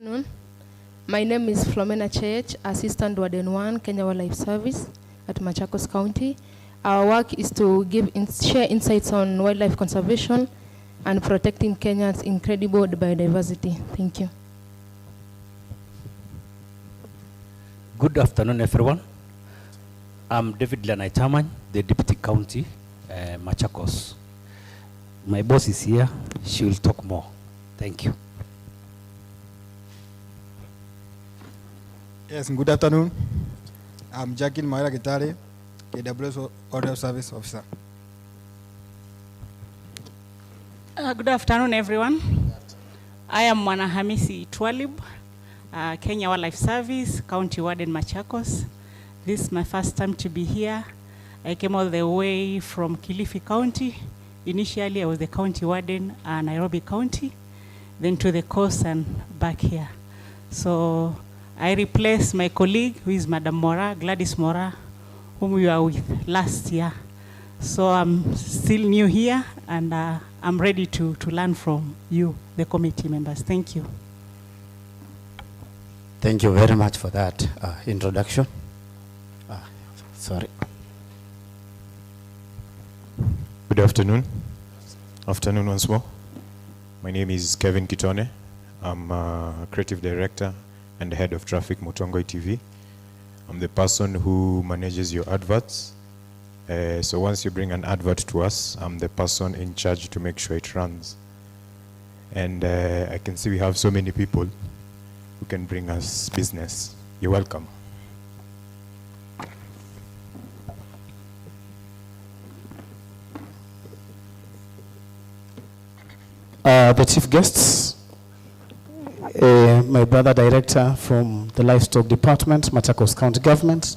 Noon. My name is Flomena Chech, Assistant Warden 1, Kenya Wildlife Service at Machakos County. Our work is to share insights on wildlife conservation and protecting Kenya's incredible biodiversity. Thank you. Good afternoon, everyone. I'm David Lanaitaman, the Deputy County Machakos. My boss is here. She will talk more. Thank you. Yes, good afternoon. I'm Jackie Maira Gitare, KWS Order Service Officer. Good afternoon, everyone. I am Mwanahamisi Twalib, Kenya Wildlife Service, County Warden Machakos. This is my first time to be here. I came all the way from Kilifi County. Initially, I was the County Warden, Nairobi County, then to the coast and back here. So I replaced my colleague, who is Madam Mora, Gladys Mora, whom we were with last year. So I'm still new here, and I'm ready to learn from you, the committee members. Thank you. Thank you very much for that introduction. Sorry. Good afternoon. Afternoon once more. My name is Kevin Kitone. I'm a creative director and the head of traffic Mutongoi TV. I'm the person who manages your adverts. So once you bring an advert to us, I'm the person in charge to make sure it runs. And I can see we have so many people who can bring us business. You're welcome. The chief guests, my brother director from the livestock department, Machakos County Government,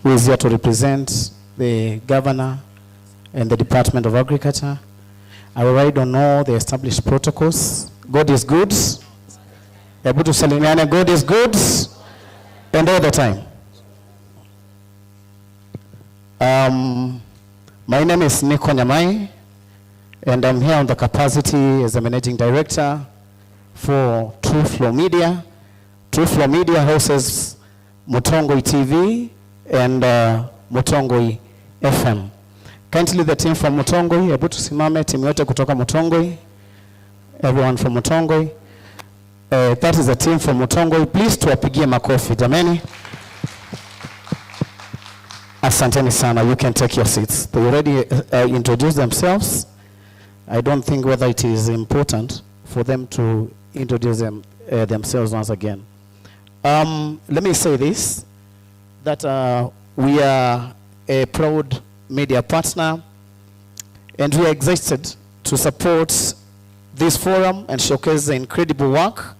who is here to represent the governor and the Department of Agriculture. I will ride on all the established protocols. God is good. God is good, and all the time. My name is Nico Nyamai, and I'm here on the capacity as the managing director for True Flow Media. True Flow Media houses Mutongoi TV and Mutongoi FM. Kindly the team from Mutongoi, hebu tusimame timu yote kutoka Mutongoi. Everyone from Mutongoi. That is the team from Mutongoi. Please tuwapigie makofi jameni. Asanteni sana. You can take your seats. They already introduced themselves. I don't think whether it is important for them to introduce themselves once again. Let me say this, that we are a proud media partner, and we are excited to support this forum and showcase the incredible work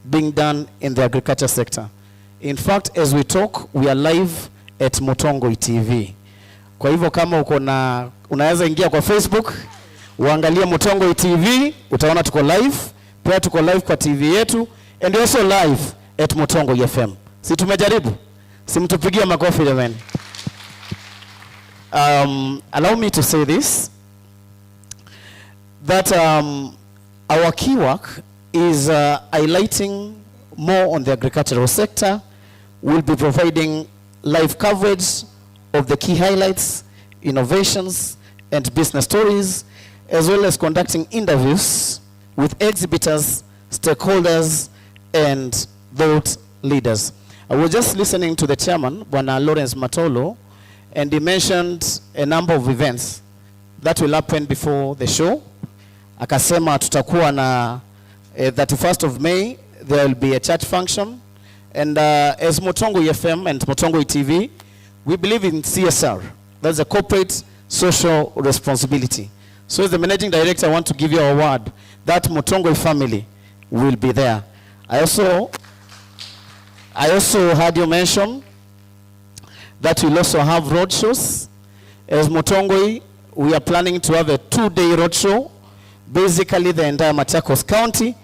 being done in the agriculture sector. In fact, as we talk, we are live at Mutongoi TV. Kwa hivyo kama unaweza ingia kwa Facebook, uangalie Mutongoi TV, utaona tuko live, pia tuko live kwa TV yetu, and also live at Mutongoi FM. Si tumejaribu? Si mtupigie makofi jamani. Allow me to say this, that our key work is highlighting more on the agricultural sector. We'll be providing live coverage of the key highlights, innovations, and business stories, as well as conducting interviews with exhibitors, stakeholders, and thought leaders. I was just listening to the chairman, Bwana Lawrence Matolo, and he mentioned a number of events that will happen before the show. Akasema tutakuwa na 31st of May, there will be a church function. And as Mutongoi FM and Mutongoi TV, we believe in CSR. That's a corporate social responsibility. So as the managing director, I want to give you a word that Mutongoi family will be there. I also heard you mention that we'll also have roadshows. As Mutongoi, we are planning to have a 2-day roadshow, basically the entire Machakos County,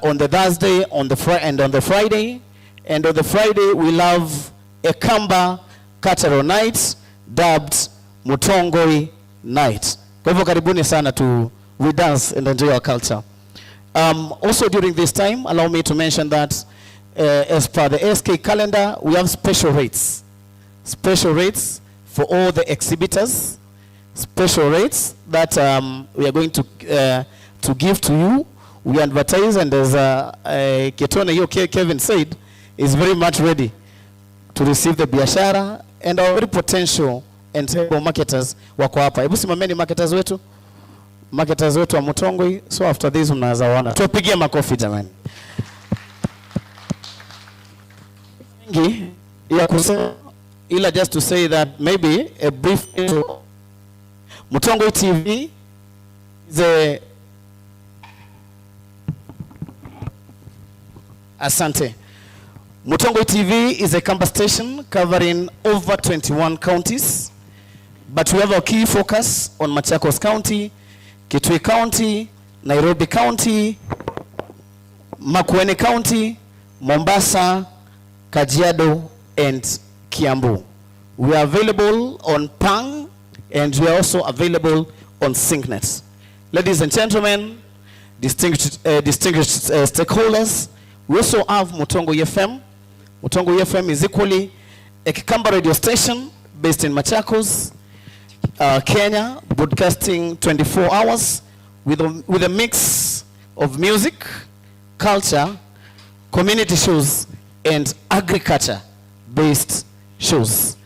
on the Thursday, and on the Friday. And on the Friday, we'll have a Kamba Cultural Night, dubbed Mutongoi Night. Kwa hivyo karibuni sana we dance and enjoy our culture. Also during this time, allow me to mention that as per the SK calendar, we have special rates. Special rates for all the exhibitors. Special rates that we are going to give to you. We advertise, and as Ketone Kevin said, is very much ready to receive the biashara, and our very potential and table marketers wako hapa. Hebu simameni marketers wetu. Marketers wetu wa Mutongoi. So after this mnaweza wana. Tuwapigie makofi jamani. Ya kusema ila just to say that maybe a brief intro. Mutongoi TV is a Asante. Mutongoi TV is a campus station covering over 21 counties, but we have our key focus on Machakos County, Kitui County, Nairobi County, Makueni County, Mombasa, Kajiado, and Kiambu. We are available on Pang, and we are also available on SyncNet. Ladies and gentlemen, distinguished stakeholders, we also have Mutongoi FM. Mutongoi FM is equally a Kikamba radio station based in Machakos, Kenya, broadcasting 24 hours with a mix of music, culture, community shows, and agriculture-based shows.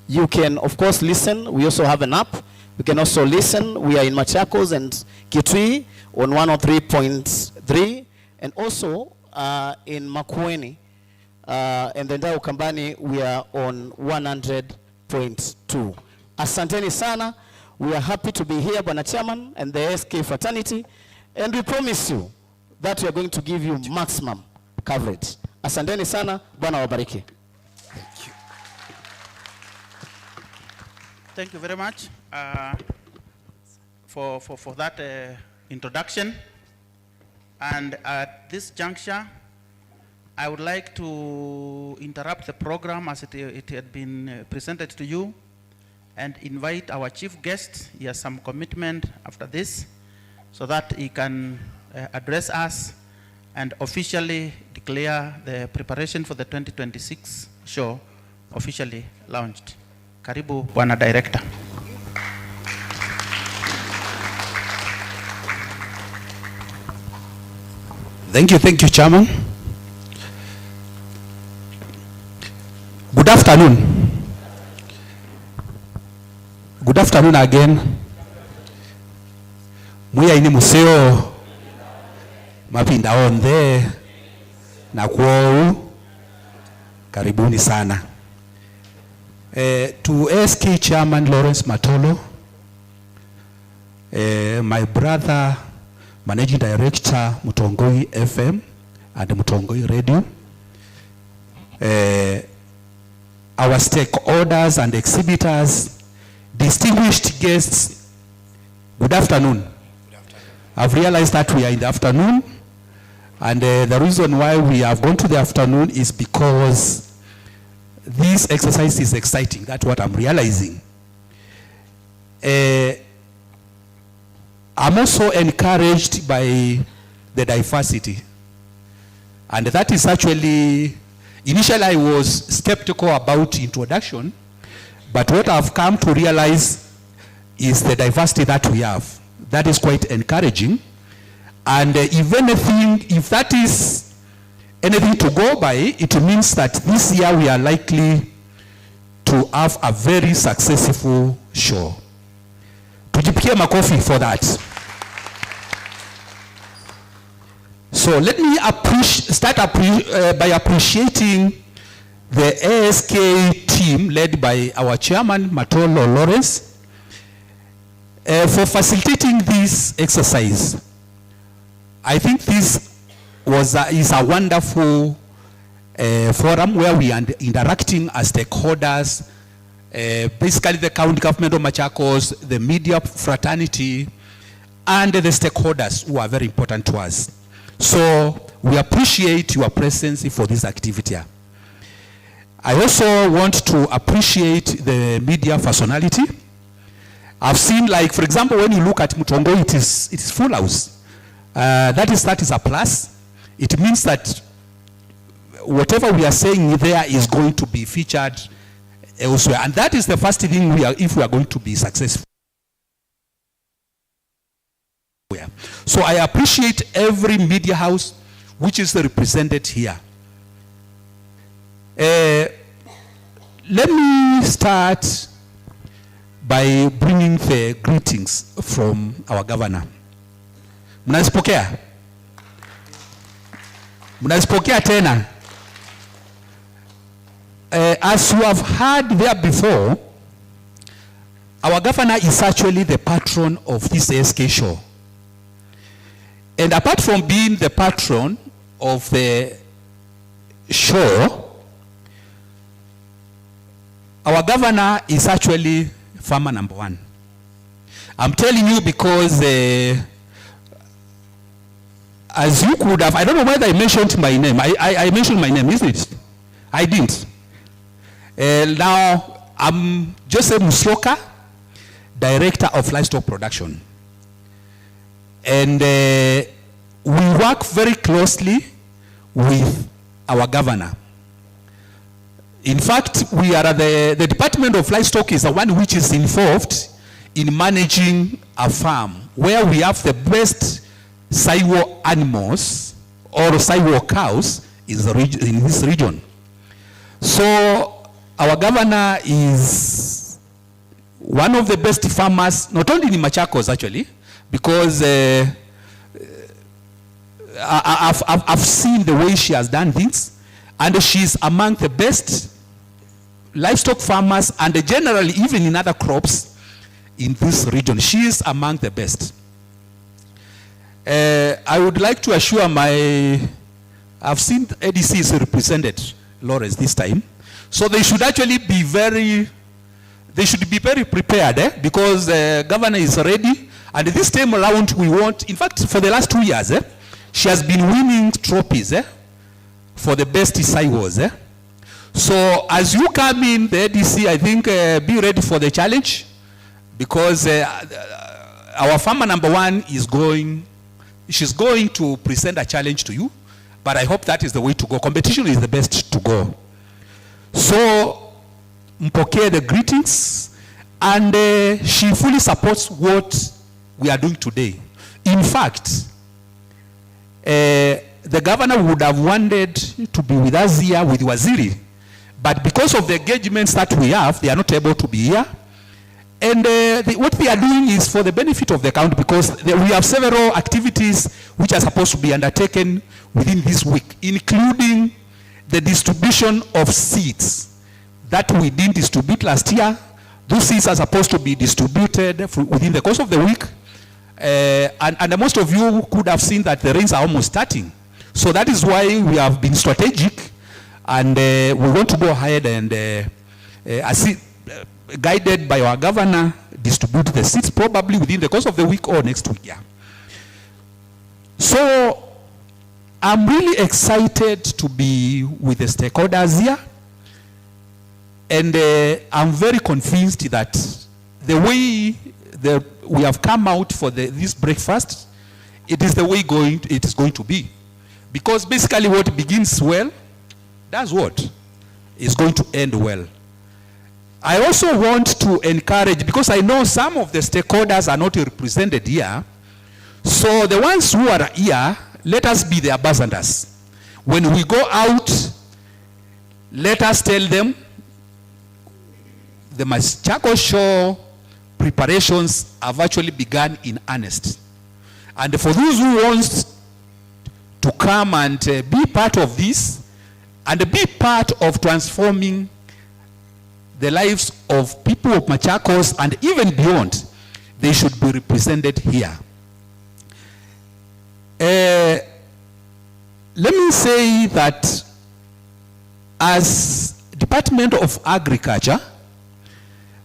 You can, of course, listen. We also have an app. You can also listen. We are in Machakos and Kitui on 103.3, and also in Makueni and the Ndao Kambani, we are on 100.2. Asanteni sana. We are happy to be here, Bwana Chairman, and the SK fraternity, and we promise you that we are going to give you maximum coverage. Asanteni sana. Bwana wabariki. Thank you very much for that introduction. And at this juncture, I would like to interrupt the program as it had been presented to you and invite our chief guest. He has some commitment after this so that he can address us and officially declare the preparation for the 2026 show officially launched. Karibu, Bwana Director. Thank you, Chairman. Good afternoon. Good afternoon again. Muya ini museo mapinda onde na kwou. Karibuni sana. To SK Chairman Lawrence Matolo, my brother, Managing Director, Mutongoi FM and Mutongoi Radio, our stakeholders and exhibitors, distinguished guests, good afternoon. Good afternoon. I've realized that we are in the afternoon, and the reason why we have gone to the afternoon is because this exercise is exciting. That's what I'm realizing. I'm also encouraged by the diversity. And that is actually, initially I was skeptical about introduction, but what I've come to realize is the diversity that we have. That is quite encouraging. And if anything, if that is anything to go by, it means that this year we are likely to have a very successful show. Tujipikie makofi for that. So let me start by appreciating the ASK team led by our chairman, Matolo Lawrence, for facilitating this exercise. I think this is a wonderful forum where we are interacting as stakeholders, basically the county government of Machakos, the media fraternity, and the stakeholders who are very important to us. So we appreciate your presence for this activity. I also want to appreciate the media personality. I've seen, like, for example, when you look at Mutongo, it is full house. That is a plus. It means that whatever we are saying there is going to be featured elsewhere. And that is the first thing if we are going to be successful. So I appreciate every media house which is represented here. Let me start by bringing the greetings from our governor. Mnazipokea? Mnazipokea tena? As you have heard there before, our governor is actually the patron of this ASK show. And apart from being the patron of the show, our governor is actually farmer number one. I'm telling you because as you could have, I don't know whether I mentioned my name. I mentioned my name, isn't it? I didn't. Now, I'm Joseph Musyoka, Director of Livestock Production. And we work very closely with our governor. In fact, we are the Department of Livestock is the one which is involved in managing a farm where we have the best Saiwo animals or Saiwo cows in this region. So our governor is one of the best farmers, not only in Machakos actually, because I've seen the way she has done things, and she's among the best livestock farmers and generally even in other crops in this region. She is among the best. I would like to assure I've seen ADC is represented, Lawrence, this time. So they should actually be very prepared because the governor is ready. And this time around we want, in fact, for the last 2 years, she has been winning trophies for the best Saiwos. So as you come in, the ADC, I think, be ready for the challenge because our farmer number one she's going to present a challenge to you, but I hope that is the way to go. Competition is the best to go. So, mpokee the greetings, and she fully supports what we are doing today. In fact, the governor would have wanted to be with us here with Waziri, but because of the engagements that we have, they are not able to be here. And what they are doing is for the benefit of the county because we have several activities which are supposed to be undertaken within this week, including the distribution of seeds that we didn't distribute last year. Those seeds are supposed to be distributed within the course of the week. And most of you could have seen that the rains are almost starting. So that is why we have been strategic, and we want to go ahead and guided by our governor, distribute the seats probably within the course of the week or next week. Yeah. So I'm really excited to be with the stakeholders here, and I'm very convinced that the way we have come out for this breakfast, it is the way it is going to be. Because basically what begins well, that's what is going to end well. I also want to encourage, because I know some of the stakeholders are not represented here, so the ones who are here, let us be the ambassadors. When we go out, let us tell them the Machakos show preparations have actually begun in earnest. And for those who want to come and be part of this, and be part of transforming the lives of people of Machakos and even beyond, they should be represented here. Let me say that as Department of Agriculture,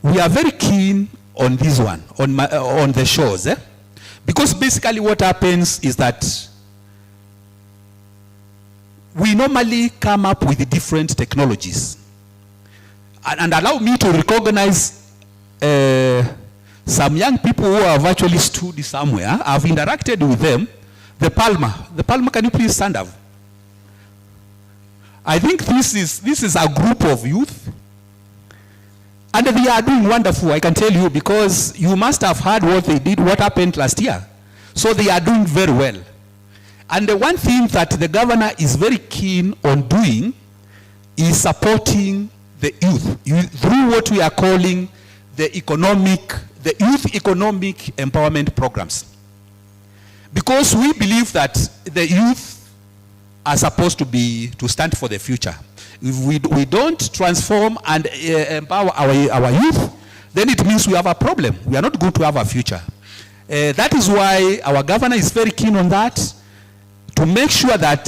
we are very keen on this one, on the shows. Because basically what happens is that we normally come up with different technologies. And allow me to recognize some young people who have actually stood somewhere. I've interacted with them. The Palmer, can you please stand up? I think this is a group of youth, and they are doing wonderful, I can tell you, because you must have heard what they did, what happened last year. So they are doing very well. And the one thing that the governor is very keen on doing is supporting the youth through what we are calling the youth economic empowerment programs. Because we believe that the youth are supposed to stand for the future. If we don't transform and empower our youth, then it means we have a problem. We are not going to have a future. That is why our governor is very keen on that, to make sure that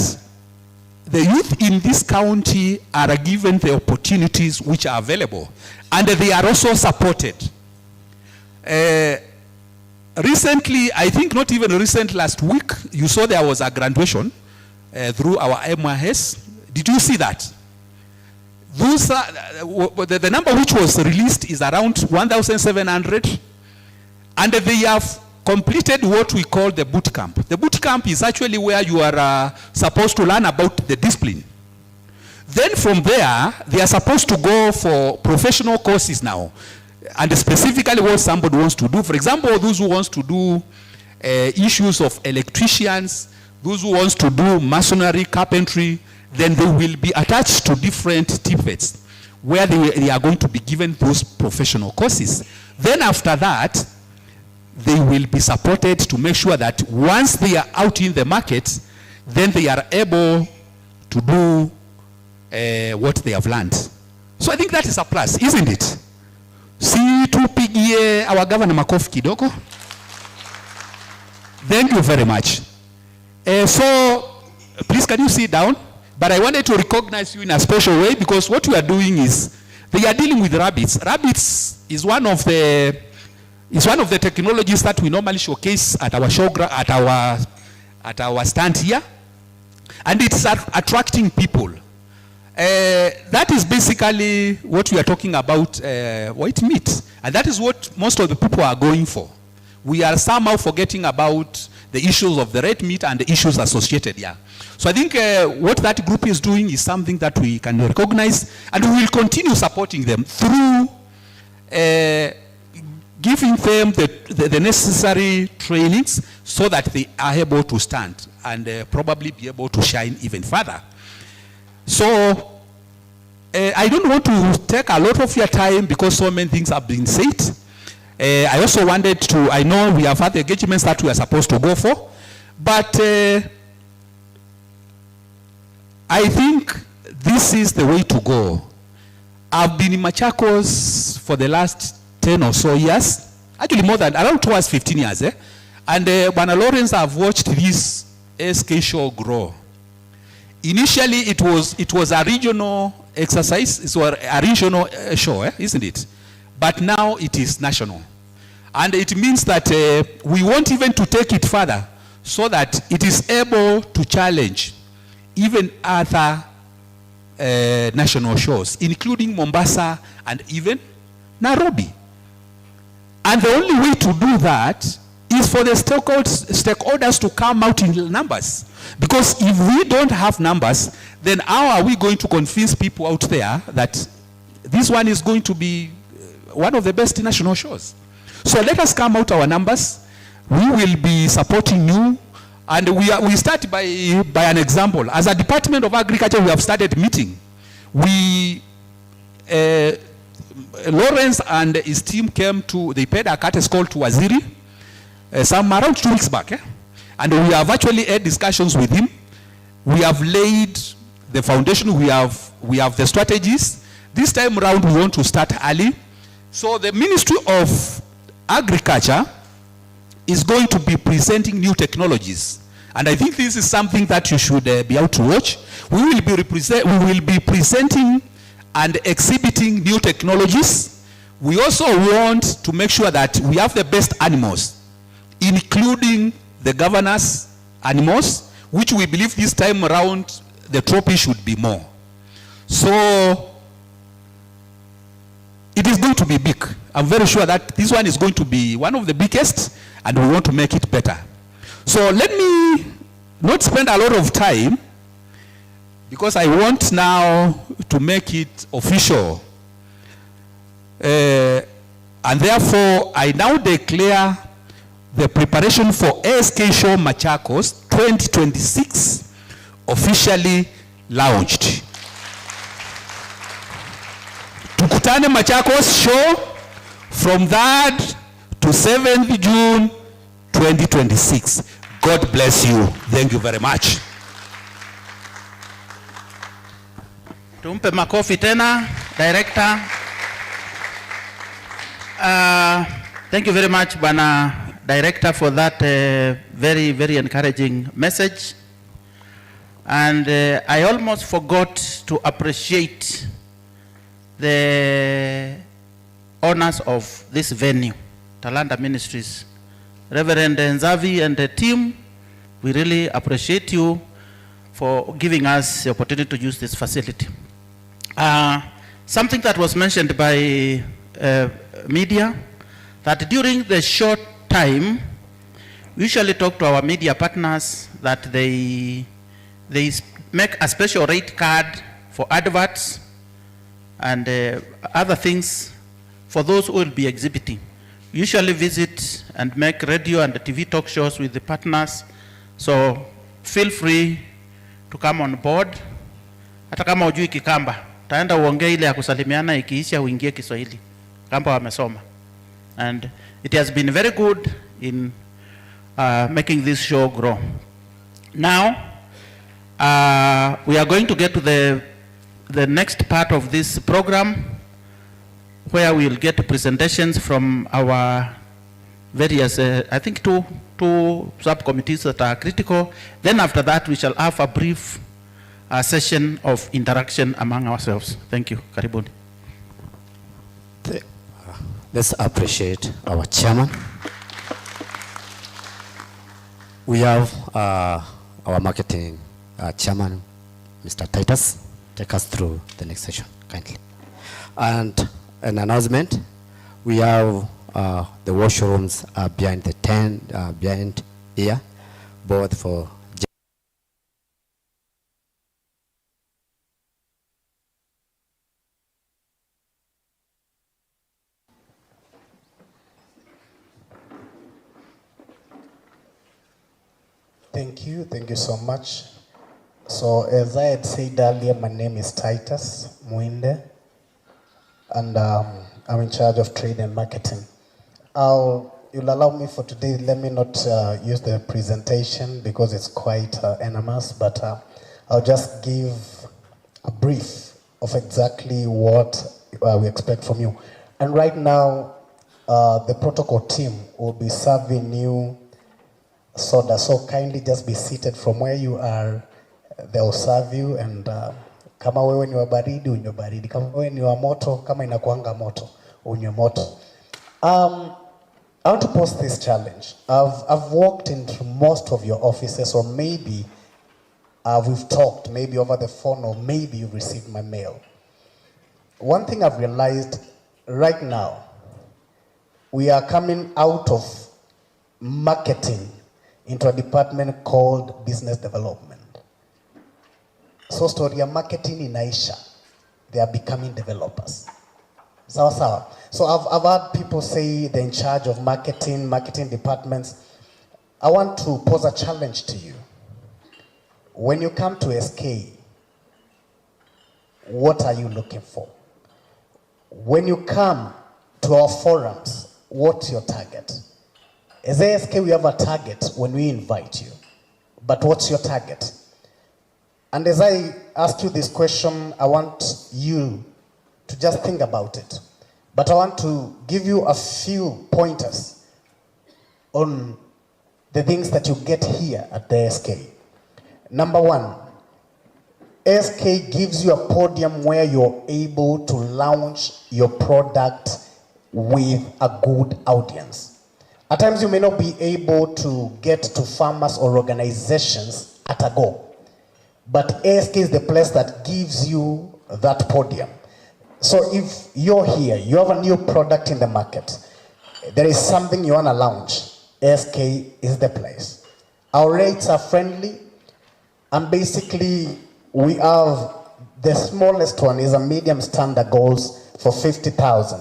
the youth in this county are given the opportunities which are available, and they are also supported. Recently, I think not even recent, last week, you saw there was a graduation through our MYS. Did you see that? Those the number which was released is around 1,700, and they have completed what we call the boot camp. The boot camp is actually where you are supposed to learn about the discipline. Then from there, they are supposed to go for professional courses now, and specifically what somebody wants to do. For example, those who wants to do issues of electricians, those who wants to do masonry, carpentry, then they will be attached to different TVETs where they are going to be given those professional courses. Then after that, they will be supported to make sure that once they are out in the market, then they are able to do what they have learned. So I think that is a plus, isn't it? Si tupigie our governor makofi kidogo. Thank you very much. So please, can you sit down? But I wanted to recognize you in a special way, because what we are doing is they are dealing with rabbits. Rabbits is one of the technologies that we normally showcase at our show, at our stand here, and it's attracting people. That is basically what we are talking about, white meat, and that is what most of the people are going for. We are somehow forgetting about the issues of the red meat and the issues associated here. So I think what that group is doing is something that we can recognize, and we will continue supporting them through giving them the necessary trainings so that they are able to stand and probably be able to shine even further. So I don't want to take a lot of your time because so many things have been said. I also wanted to, I know we have had the engagements that we are supposed to go for, but I think this is the way to go. I've been in Machakos for the last 10 or so years, actually more than, around towards 15 years, and Bwana Lawrence, I've watched this SK show grow. Initially, it was a regional exercise, it was a regional show, isn't it? But now it is national. And it means that we want even to take it further so that it is able to challenge even other national shows, including Mombasa and even Nairobi. And the only way to do that is for the stakeholders to come out in numbers. Because if we don't have numbers, then how are we going to convince people out there that this one is going to be one of the best national shows? So let us come out our numbers. We will be supporting you. And we start by an example. As a Department of Agriculture, we have started meeting. Lawrence and his team they paid a courtesy call to Waziri some around 2 weeks back. And we have actually had discussions with him. We have laid the foundation. We have the strategies. This time around, we want to start early. So the Ministry of Agriculture is going to be presenting new technologies. And I think this is something that you should be out to watch. We will be presenting and exhibiting new technologies. We also want to make sure that we have the best animals, including the governor's animals, which we believe this time around the trophy should be more. So it is going to be big. I'm very sure that this one is going to be one of the biggest, and we want to make it better. So let me not spend a lot of time because I want now to make it official. And therefore, I now declare the preparation for ASK Show Machakos 2026 officially launched. Tukutane Machakos Show from 3rd to 7th June 2026. God bless you. Thank you very much. Tumpe makofi tena, Director. Thank you very much, Bwana Director, for that very, very encouraging message. And I almost forgot to appreciate the owners of this venue, Talanta Ministries. Reverend Nzavi and the team, we really appreciate you for giving us the opportunity to use this facility. Something that was mentioned by media, that during the short time, we usually talk to our media partners that they make a special rate card for adverts and other things for those who will be exhibiting. We usually visit and make radio and TV talk shows with the partners, so feel free to come on board. Hata kama hujui Kikamba, taenda uongee ile ya kusalimiana, ikiisha uingie Kiswahili. Kamba wamesoma. And it has been very good in making this show grow. Now, we are going to get to the next part of this program, where we will get presentations from our various, I think two subcommittees that are critical. Then after that, we shall have a brief session of interaction among ourselves. Thank you. Karibuni. Let's appreciate our chairman. We have our marketing chairman, Mr. Titus. Take us through the next session, kindly. And an announcement, we have the washrooms behind the tent, behind here, both for Thank you so much. So as I had said earlier, my name is Titus Muinde, and I'm in charge of trade and marketing. You'll allow me for today, let me not use the presentation because it's quite enormous, but I'll just give a brief of exactly what we expect from you. And right now, the protocol team will be serving you soda, so kindly just be seated from where you are. They'll serve you, and kama wewe ni wa baridi unywe baridi, kama wewe ni wa moto, kama inakuanga moto unywe moto. I want to pose this challenge. I've walked into most of your offices, or maybe we've talked, maybe over the phone, or maybe you've received my mail. One thing I've realized right now, we are coming out of marketing into a department called business development. So story ya marketing inaisha. They are becoming developers. Sawa sawa. So I've had people say they're in charge of marketing departments. I want to pose a challenge to you. When you come to SK, what are you looking for? When you come to our forums, what's your target? As ASK, we have a target when we invite you. But what's your target? And as I ask you this question, I want you to just think about it. But I want to give you a few pointers on the things that you get here at the ASK. Number one, ASK gives you a podium where you're able to launch your product with a good audience. At times you may not be able to get to farmers or organizations at a go. But ASK is the place that gives you that podium. So if you're here, you have a new product in the market, there is something you want to launch, ASK is the place. Our rates are friendly. And basically, we have the smallest one is a medium standard goes for 50,000.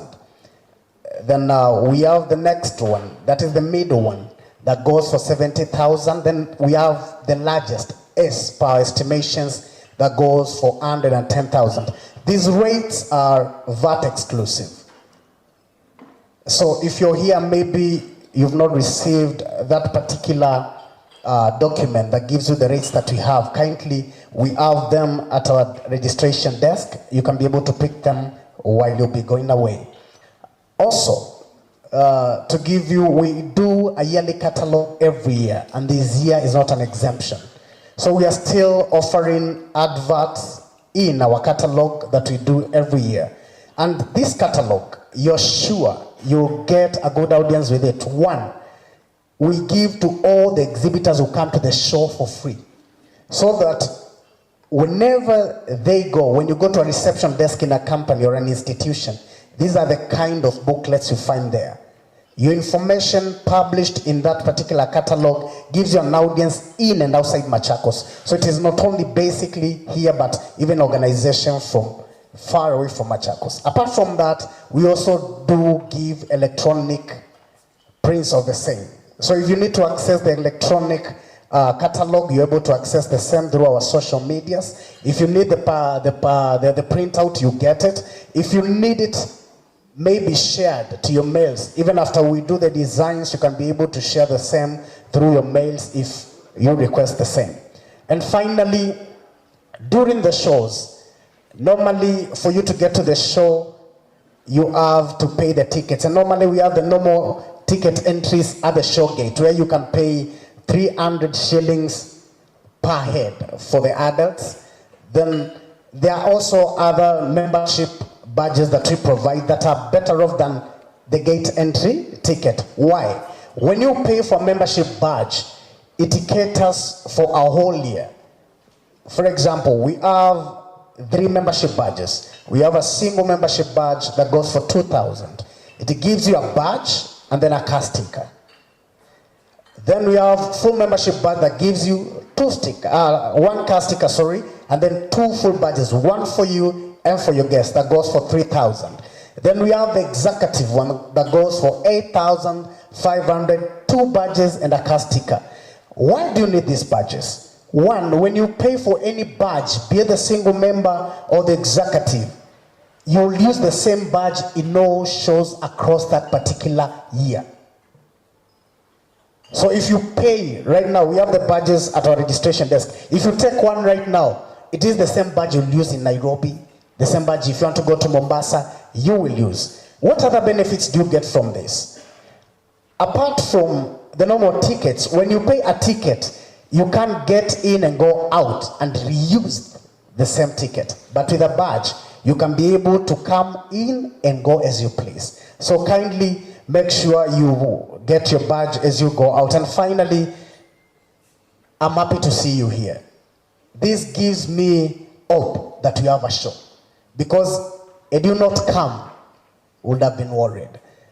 Then we have the next one, that is the middle one, that goes for 70,000. Then we have the largest S per estimations that goes for 110,000. These rates are VAT exclusive. So if you're here, maybe you've not received that particular document that gives you the rates that we have. Kindly, we have them at our registration desk. You can be able to pick them while you'll be going away. Also, to give you, we do a yearly catalog every year, and this year is not an exemption. So we are still offering adverts in our catalog that we do every year. And this catalog, you're sure you'll get a good audience with it. One, we give to all the exhibitors who come to the show for free, so that whenever they go, when you go to a reception desk in a company or an institution, these are the kind of booklets you find there. Your information published in that particular catalog gives you an audience in and outside Machakos. So it is not only basically here, but even organizations from far away from Machakos. Apart from that, we also do give electronic prints of the same. So if you need to access the electronic catalog, you're able to access the same through our social medias. If you need the printout, you get it. If you need it maybe shared to your mails, even after we do the designs, you can be able to share the same through your mails if you request the same. And finally, during the shows, normally for you to get to the show, you have to pay the tickets. And normally we have the normal ticket entries at the show gate, where you can pay 300 shillings per head for the adults. Then there are also other membership badges that we provide that are better off than the gate entry ticket. Why? When you pay for a membership badge, it caters for a whole year. For example, we have 3 membership badges. We have a single membership badge that goes for 2,000. It gives you a badge and then a car sticker. Then we have full membership badge that gives you 1 car sticker, and then 2 full badges, one for you and for your guests, that goes for 3,000. Then we have the executive one that goes for 8,500, 2 badges and a car sticker. Why do you need these badges? One, when you pay for any badge, be it the single member or the executive, you'll use the same badge in all shows across that particular year. So if you pay right now, we have the badges at our registration desk. If you take one right now, it is the same badge you'll use in Nairobi, the same badge if you want to go to Mombasa, you will use. What other benefits do you get from this? Apart from the normal tickets, when you pay a ticket, you can't get in and go out and reuse the same ticket. But with a badge, you can be able to come in and go as you please. So kindly make sure you get your badge as you go out. And finally, I'm happy to see you here. This gives me hope that we have a show. Because had you not come, would have been worried.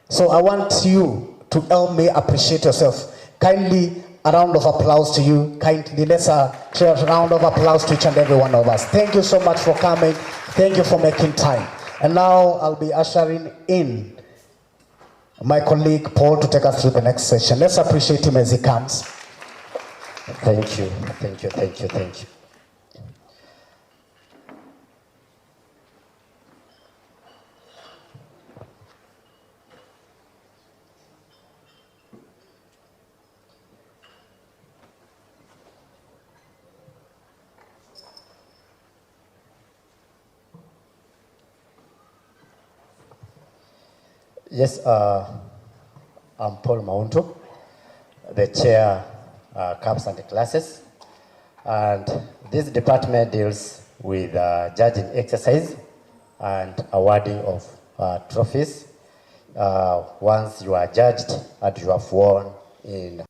So I want you to help me appreciate yourself. Kindly, a round of applause to you. Kindly, let's share a round of applause to each and every one of us. Thank you so much for coming. Thank you for making time. And now I'll be ushering in my colleague Paul to take us through the next session. Let's appreciate him as he comes. Thank you, thank you, thank you, thank you. Yes, I'm Paul Mauntu, the chair camps and classes, and this department deals with judging exercise and awarding of trophies once you are judged and you have won in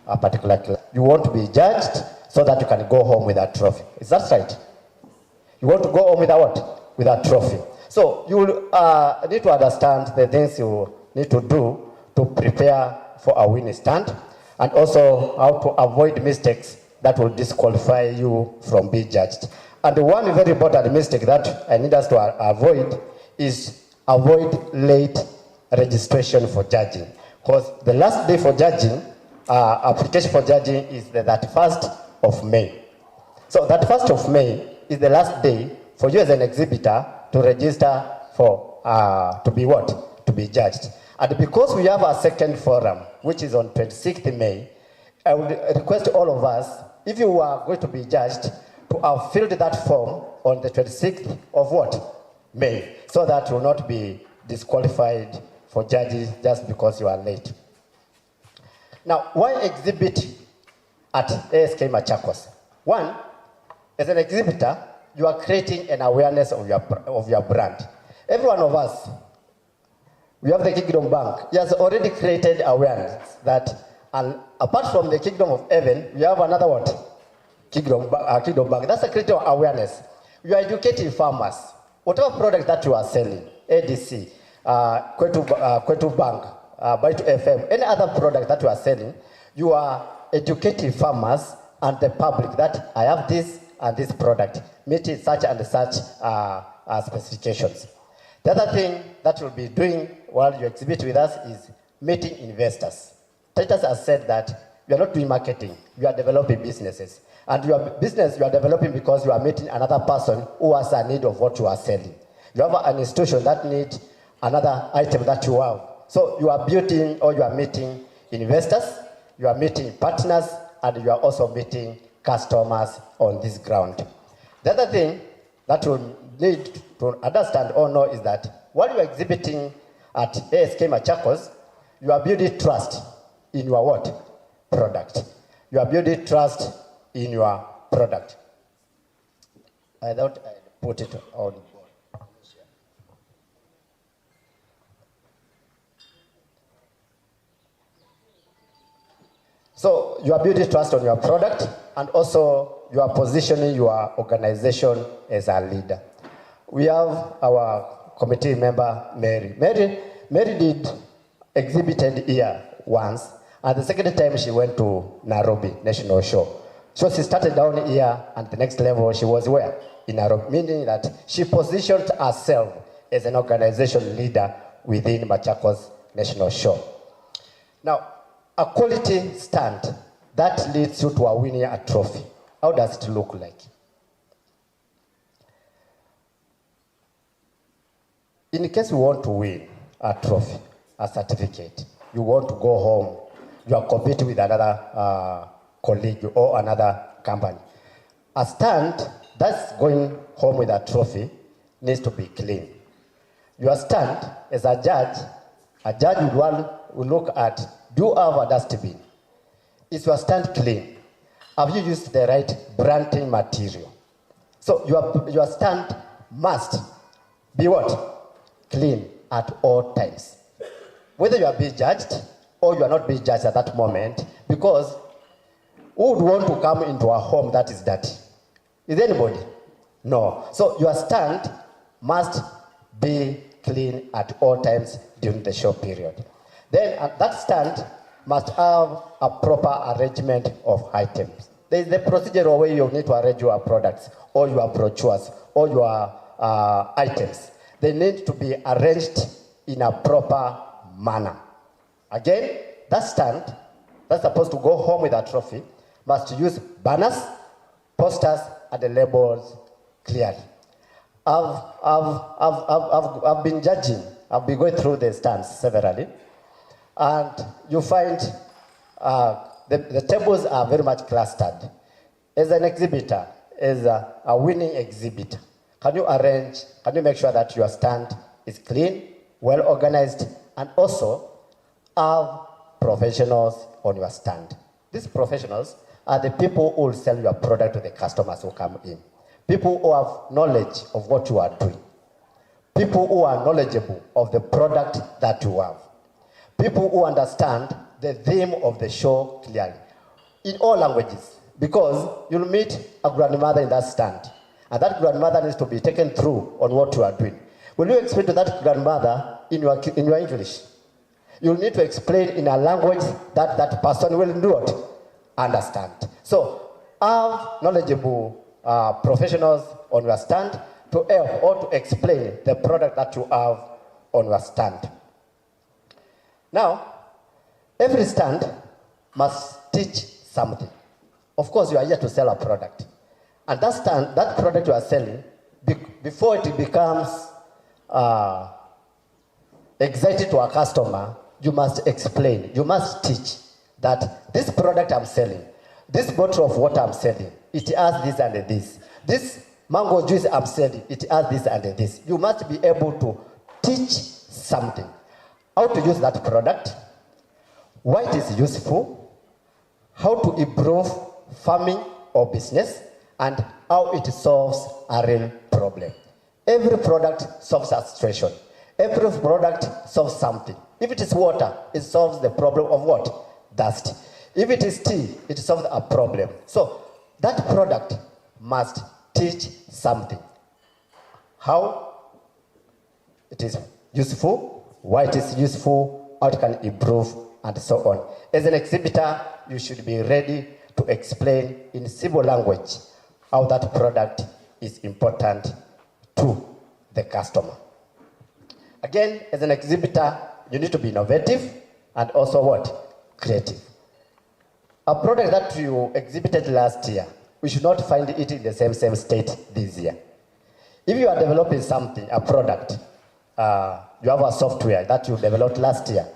a particular class. You want to be judged so that you can go home with a trophy. Is that right? You want to go home with a what? With a trophy. So you need to understand the things you need to do to prepare for a winning stand, and also how to avoid mistakes that will disqualify you from being judged. And the one very important mistake that I need us to avoid is avoid late registration for judging. Because the last day for judging, application for judging is the 31st of May. So that 1st of May is the last day for you as an exhibitor to register for, to be what? To be judged. And because we have a second forum, which is on 26th May, I would request all of us, if you are going to be judged, to have filled that form on the 26th of what? May, so that you will not be disqualified for judges just because you are late. Now, why exhibit at ASK Machakos? One, as an exhibitor, you are creating an awareness of your brand. Every one of us, we have the Kingdom Bank. He has already created awareness that, and apart from the Kingdom of Heaven, we have another what? Kingdom Bank. That's a creating awareness. You are educating farmers. Whatever product that you are selling, ADC, Kwetu Bank, Baitu FM, any other product that you are selling, you are educating farmers and the public that I have this and this product, meeting such and such specifications. The other thing that you'll be doing while you exhibit with us is meeting investors. Titus has said that you are not doing marketing, you are developing businesses. And your business you are developing because you are meeting another person who has a need of what you are selling. You have an institution that needs another item that you have. So you are building or you are meeting investors, you are meeting partners, and you are also meeting customers on this ground. The other thing that you need to understand or know is that while you are exhibiting at ASK Machakos, you are building trust in your what? Product. You are building trust in your product. I thought I put it on. So you are building trust on your product, and also you are positioning your organization as a leader. We have our committee member, Mary. Mary did exhibited here once, and the second time she went to Nairobi National Show. So she started down here, and the next level she was where? In Nairobi, meaning that she positioned herself as an organization leader within Machakos National Show. Now, a quality stand that leads you to a winning a trophy. How does it look like? In case you want to win a trophy, a certificate, you want to go home, you are competing with another colleague or another company. A stand that's going home with a trophy needs to be clean. Your stand as a judge will look at, do you have a dustbin? Is your stand clean? Have you used the right branding material? So your stand must be what? Clean at all times. Whether you are being judged or you are not being judged at that moment, because who would want to come into a home that is dirty? Is anybody? No. So your stand must be clean at all times during the show period. Then that stand must have a proper arrangement of items. There is the procedural way you need to arrange your products or your brochures or your items. They need to be arranged in a proper manner. Again, that stand that's supposed to go home with a trophy must use banners, posters, and the labels clearly. I've been judging. I've been going through the stands severally, and you find the tables are very much clustered. As an exhibitor, as a winning exhibitor, can you make sure that your stand is clean, well organized, and also have professionals on your stand? These professionals are the people who will sell your product to the customers who come in. People who have knowledge of what you are doing. People who are knowledgeable of the product that you have. People who understand the theme of the show clearly. in all languages, because you'll meet a grandmother in that stand, and that grandmother needs to be taken through on what you are doing. Will you explain to that grandmother in your English? You'll need to explain in a language that that person will do it, understand. So have knowledgeable professionals on your stand to help or to explain the product that you have on your stand. Now, every stand must teach something. Of course, you are here to sell a product. And that product you are selling, before it becomes exciting to a customer, you must explain, you must teach that this product I'm selling, this bottle of water I'm selling, it has this and this. This mango juice I'm selling, it has this and this. You must be able to teach something. How to use that product, why it is useful, how to improve farming or business, and how it solves a real problem. Every product solves a situation. Every product solves something. If it is water, it solves the problem of what? Dust. If it is tea, it solves a problem. So that product must teach something. How it is useful, why it is useful, how it can improve, and so on. As an exhibitor, you should be ready to explain in simple language how that product is important to the customer. Again, as an exhibitor, you need to be innovative and also what? Creative. A product that you exhibited last year, we should not find it in the same state this year. If you are developing something, a product, you have a software that you developed last year,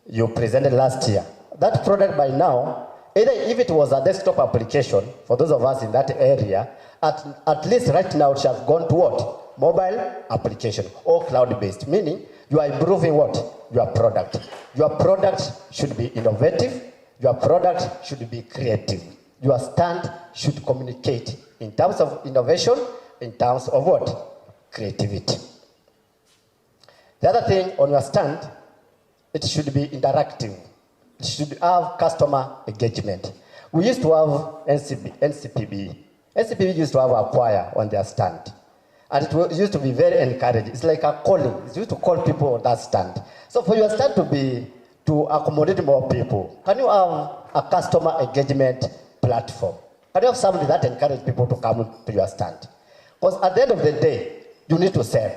you presented last year. That product by now, either if it was a desktop application, for those of us in that area, at least right now it has gone to what? Mobile application or cloud-based, meaning you are improving what? Your product. Your product should be innovative. Your product should be creative. Your stand should communicate in terms of innovation, in terms of what? Creativity. The other thing on your stand, it should be interactive. It should have customer engagement. We used to have NCPB. NCPB used to have a choir on their stand. And it used to be very encouraging. It's like a calling. It used to call people on that stand. So for your stand to accommodate more people, can you have a customer engagement platform? Can you have something that encourages people to come to your stand? Because at the end of the day, you need to sell.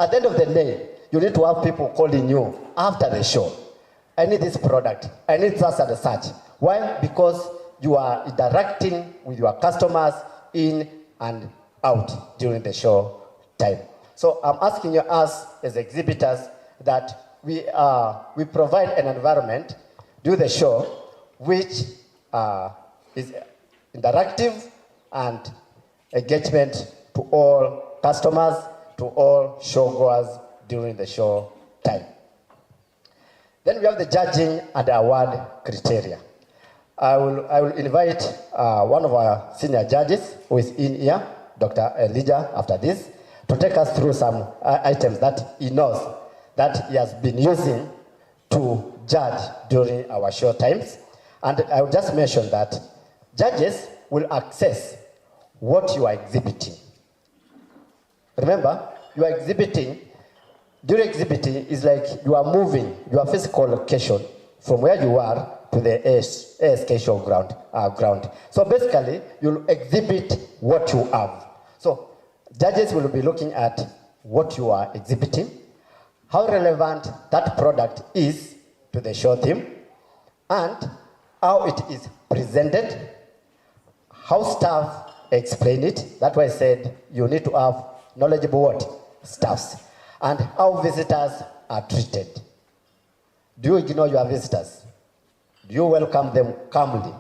At the end of the day, you need to have people calling you after the show. I need this product. I need such and such. Why? Because you are interacting with your customers in and out during the show time. So I'm asking you as exhibitors that we provide an environment during the show which is interactive and engagement to all customers, to all showgoers during the show time. Then we have the judging and award criteria. I will invite one of our senior judges who is in here, Dr. Elijah, after this, to take us through some items that he knows that he has been using to judge during our show times. And I will just mention that judges will assess what you are exhibiting. Remember, you are exhibiting, during exhibiting is like you are moving your physical location from where you are to the ASK show ground. So basically, you'll exhibit what you have. So judges will be looking at what you are exhibiting, how relevant that product is to the show theme, and how it is presented, how staff explain it. That's why I said you need to have knowledgeable what? Staffs. And how visitors are treated. Do you ignore your visitors? Do you welcome them calmly?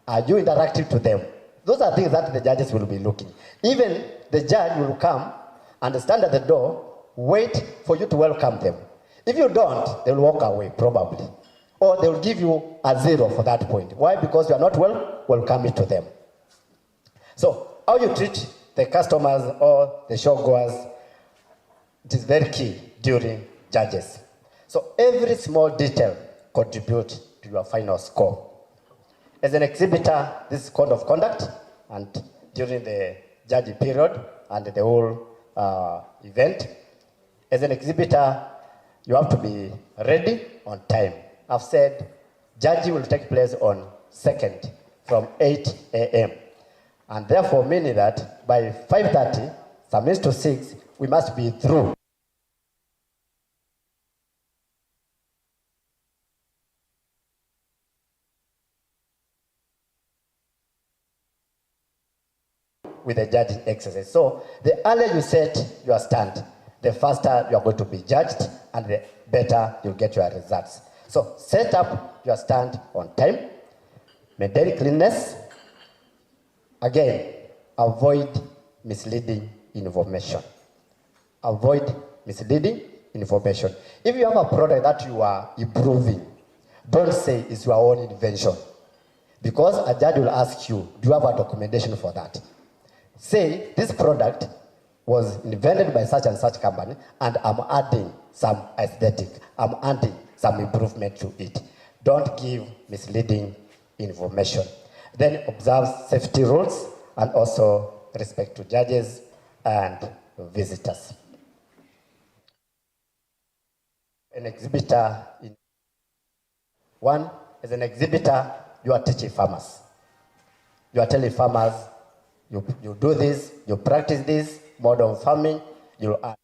Are you interactive to them? Those are things that the judges will be looking. Even the judge will come and stand at the door, wait for you to welcome them. If you don't, they will walk away, probably. Or they will give you a 0 for that point. Why? Because you are not welcoming to them. So, how you treat the customers or the showgoers, it is very key during judges. So, every small detail contributes to your final score. As an exhibitor, this is code of conduct, and during the judge period and the whole event. As an exhibitor, you have to be ready on time. I've said judging will take place on 2nd from 8 a.m. And therefore meaning that by 5:30, some means to 6, we must be through. With the judging exercise. So the earlier you set your stand, the faster you are going to be judged and the better you'll get your results. So set up your stand on time, maintain cleanliness. Again, avoid misleading information. Avoid misleading information. If you have a product that you are improving, don't say it's your own invention. Because a judge will ask you, do you have a documentation for that? Say, this product was invented by such and such company, and I'm adding some aesthetic, I'm adding some improvement to it. Don't give misleading information. Then observe safety rules and also respect to judges and visitors. An exhibitor, as an exhibitor, you are teaching farmers. You are telling farmers, you do this, you practice this mode of farming, you'll add.